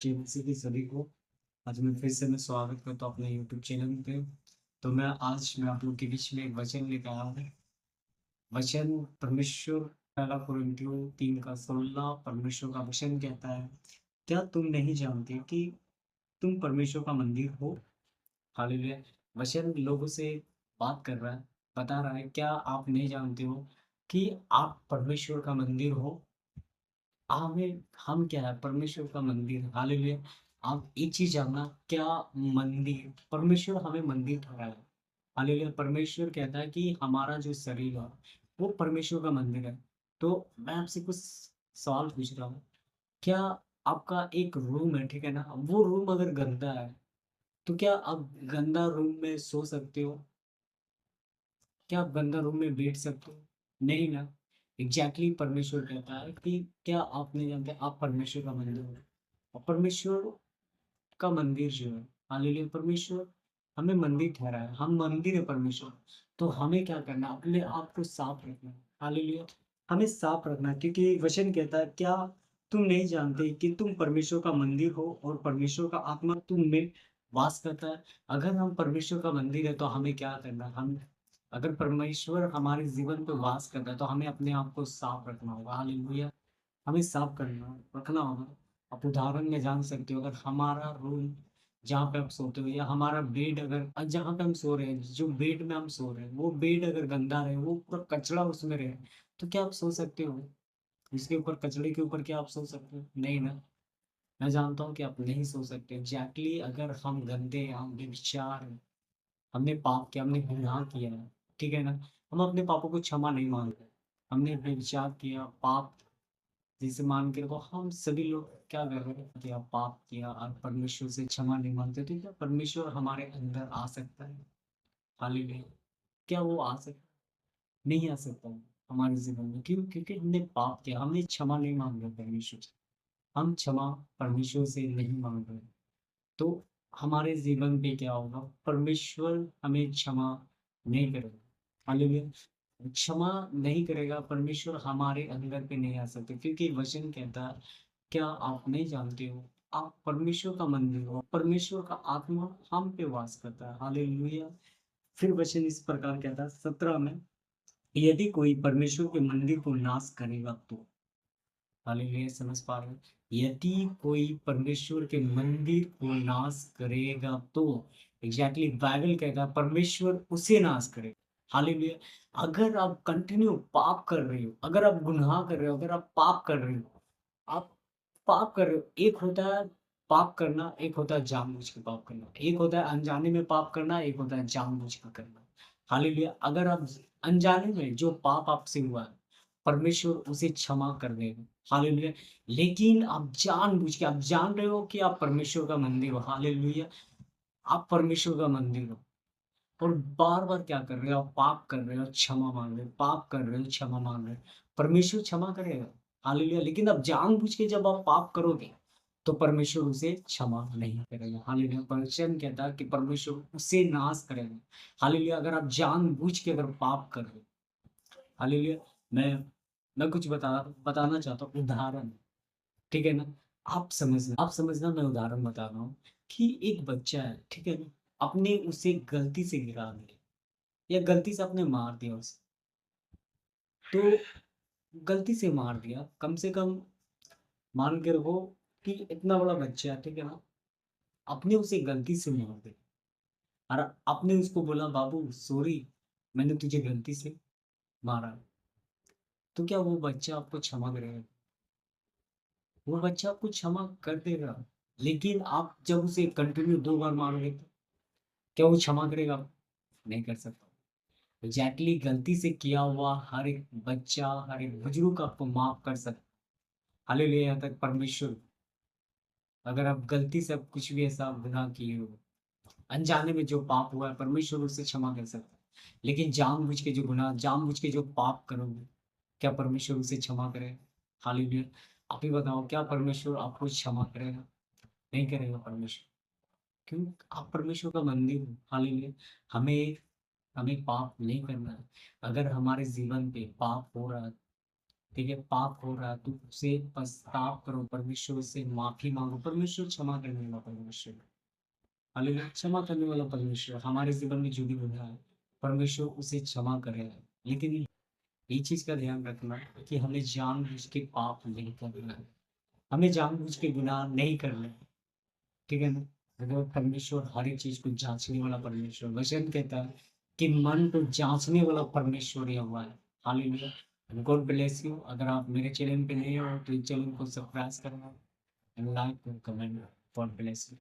जी, जैसे कि सभी को आज मैं फिर से मैं स्वागत करता हूँ अपने यूट्यूब चैनल पे। तो मैं आप लोग के बीच में एक वचन लेकर आया हूँ। वचन परमेश्वर पहला कोरिन्थियों 3 का 16 परमेश्वर का वचन कहता है, क्या तुम नहीं जानते कि तुम परमेश्वर का मंदिर हो? हालेलुया! वचन लोगों से बात कर रहा है, बता रहा है, क्या आप नहीं जानते हो कि आप परमेश्वर का मंदिर हो? हम क्या है? परमेश्वर का मंदिर। हालेलुया! आप एक चीज जानना, क्या मंदिर परमेश्वर हमें मंदिर ठहराया है। हालेलुया! परमेश्वर कहता है कि हमारा जो शरीर है वो परमेश्वर का मंदिर है। तो मैं आपसे कुछ सवाल पूछ रहा हूँ, क्या आपका एक रूम है, ठीक है ना? वो रूम अगर गंदा है तो क्या आप गंदा रूम में सो सकते हो? क्या आप गंदा रूम में बैठ सकते हो? नहीं ना। एग्जैक्टली परमेश्वर कहता है कि क्या आप नहीं जानते आप परमेश्वर का मंदिर हो? और परमेश्वर का मंदिर जो है, हालेलुया, परमेश्वर हमें मंदिर ठहराया है, हम मंदिर है परमेश्वर। तो हमें क्या करना है? अपने आप को साफ रखना है। हालेलुया! हमें साफ रखना है, क्योंकि वचन कहता है, क्या तुम नहीं जानते कि तुम परमेश्वर का मंदिर हो और परमेश्वर का आत्मा तुम में वास करता है? अगर हम परमेश्वर का मंदिर है तो हमें क्या करना है? हम अगर परमेश्वर हमारे जीवन पे वास करता है तो हमें अपने आप को साफ रखना होगा। हालेलुया! हमें साफ करना रखना होगा। आप उदाहरण में जान सकते हो, अगर हमारा रूम जहाँ पे आप सोते हो या हमारा बेड अगर जहाँ पे हम सो रहे हैं, जो बेड में हम सो रहे हैं, वो बेड अगर गंदा रहे, वो पूरा कचरा उसमें रहे, तो क्या आप सो सकते हो? उसके ऊपर, कचड़े के ऊपर क्या आप सो सकते हो? नहीं ना। मैं जानता हूँ कि आप नहीं सो सकते। एग्जैक्टली अगर हम गंदे हैं, हम बेविचार हैं, हमने पाप किया, हमने गुनाह किया है, ठीक है ना? हम अपने पापों को क्षमा नहीं मांगते। हमने व्यभिचार किया, पाप जिसे मान के रखो, हम सभी लोग क्या कर रहे हैं कि पाप किया और परमेश्वर से क्षमा नहीं मांगते, तो क्या परमेश्वर हमारे अंदर आ सकता है? हालेलुया! क्या वो आ सकता? नहीं आ सकता है हमारे जीवन में। क्यों? क्योंकि हमने पाप किया, हमने क्षमा नहीं मांग रहे परमेश्वर से। हम क्षमा परमेश्वर से नहीं मांग रहे, तो हमारे जीवन पे क्या होगा? परमेश्वर हमें क्षमा नहीं करेगा। हालेलुया! क्षमा नहीं करेगा, परमेश्वर हमारे अंदर पे नहीं आ सकते, क्योंकि वचन कहता है, क्या आप नहीं जानते हो आप परमेश्वर का मंदिर हो, परमेश्वर का आत्मा हम पे वास करता है। हालेलुया! फिर वचन इस प्रकार कहता है 17 में, यदि कोई परमेश्वर के मंदिर को नाश करेगा तो। हालेलुया! समझ पा रहे हो? यदि कोई परमेश्वर के मंदिर को नाश करेगा तो एग्जैक्टली बाइबल कहता है परमेश्वर उसे नाश करे। हालेलुया! अगर आप कंटिन्यू पाप कर रहे हो, अगर आप गुनाह कर रहे हो, अगर आप पाप कर रहे हो, आप पाप कर रहे हो, एक होता है पाप करना, एक होता है जानबूझ के पाप करना, एक होता है अनजाने में पाप करना, एक होता है जानबूझ के करना। हालेलुया! अगर आप अनजाने में जो पाप आपसे हुआ है, परमेश्वर उसे क्षमा कर देगा। हालेलुया! लेकिन आप जान रहे हो कि आप परमेश्वर का मंदिर हो। हालेलुया! आप परमेश्वर का मंदिर हो और बार-बार क्या कर रहे हो? आप पाप कर रहे हो, क्षमा माँग रहे हो, पाप कर रहे हो, क्षमा माँग रहे हो। परमेश्वर क्षमा करेगा। हालेलुया! लेकिन अब जानबूझ के जब आप पाप करोगे, तो परमेश्वर उसे क्षमा नहीं करेगा। हालेलुया! वचन कहता है कि परमेश्वर उसे नाश करेगा। हालेलुया! अगर आप जानबूझ के अगर पाप कर रहे हो, हालेलुया! मैं कुछ बताना चाहता हूँ, उदाहरण, ठीक है ना? आप समझना, मैं उदाहरण बता रहा हूँ कि एक बच्चा है, ठीक है ना? आपने उसे गलती से गिरा दिया या गलती से आपने मार दिया उसे, तो गलती से मार दिया, कम से कम मान के रखो कि इतना बड़ा बच्चा है, ठीक है ना? आपने उसे गलती से मार दिया और आपने उसको बोला, बाबू सॉरी, मैंने तुझे गलती से मारा। तो क्या वो बच्चा आपको क्षमा करेगा? वो बच्चा आपको क्षमा कर देगा। लेकिन आप जब उसे कंटिन्यू 2 बार मारोगे तो क्या वो क्षमा करेगा? नहीं कर सकता। एग्ज़ैक्टली गलती से किया हुआ हर एक बच्चा, हर एक बुजुर्ग आपको माफ़ कर सकता है। हालेलुया! यहाँ तक परमेश्वर, अगर आप गलती से आप कुछ भी ऐसा गुनाह किए हो, अनजाने में जो पाप हुआ है, परमेश्वर उसे क्षमा कर सकता है। लेकिन जानबूझ के जो पाप करोगे, क्या परमेश्वर उसे क्षमा करेगा? हालेलुया! आप ही बताओ, क्या परमेश्वर आपको क्षमा करेगा? नहीं करेगा परमेश्वर। क्यों? आप परमेश्वर का मंदिर हो। हालेलुया! हमें हमें पाप नहीं करना है। अगर हमारे जीवन पे पाप हो रहा है, ठीक है? पाप हो रहा है तो उसे पछताव करो, परमेश्वर से माफ़ी माँगो, परमेश्वर क्षमा करने वाला परमेश्वर है। हालेलुया! क्षमा करने वाला परमेश्वर, हमारे जीवन में जो भी गुनाह है, परमेश्वर उसे क्षमा करेगा। लेकिन एक चीज़ का ध्यान रखना कि हमें जानबूझ के पाप नहीं करना है, हमें जानबूझ के गुनाह नहीं करना है, ठीक है ना? अगर परमेश्वर हर एक चीज़ को जाँचने वाला परमेश्वर, वचन कहता है कि मन को जाँचने वाला परमेश्वर यहोवा है। हालेलुया! God bless you. अगर आप मेरे चैनल पे नए हो तो इस चैनल को सब्सक्राइब करना, लाइक और कमेंट। God bless you.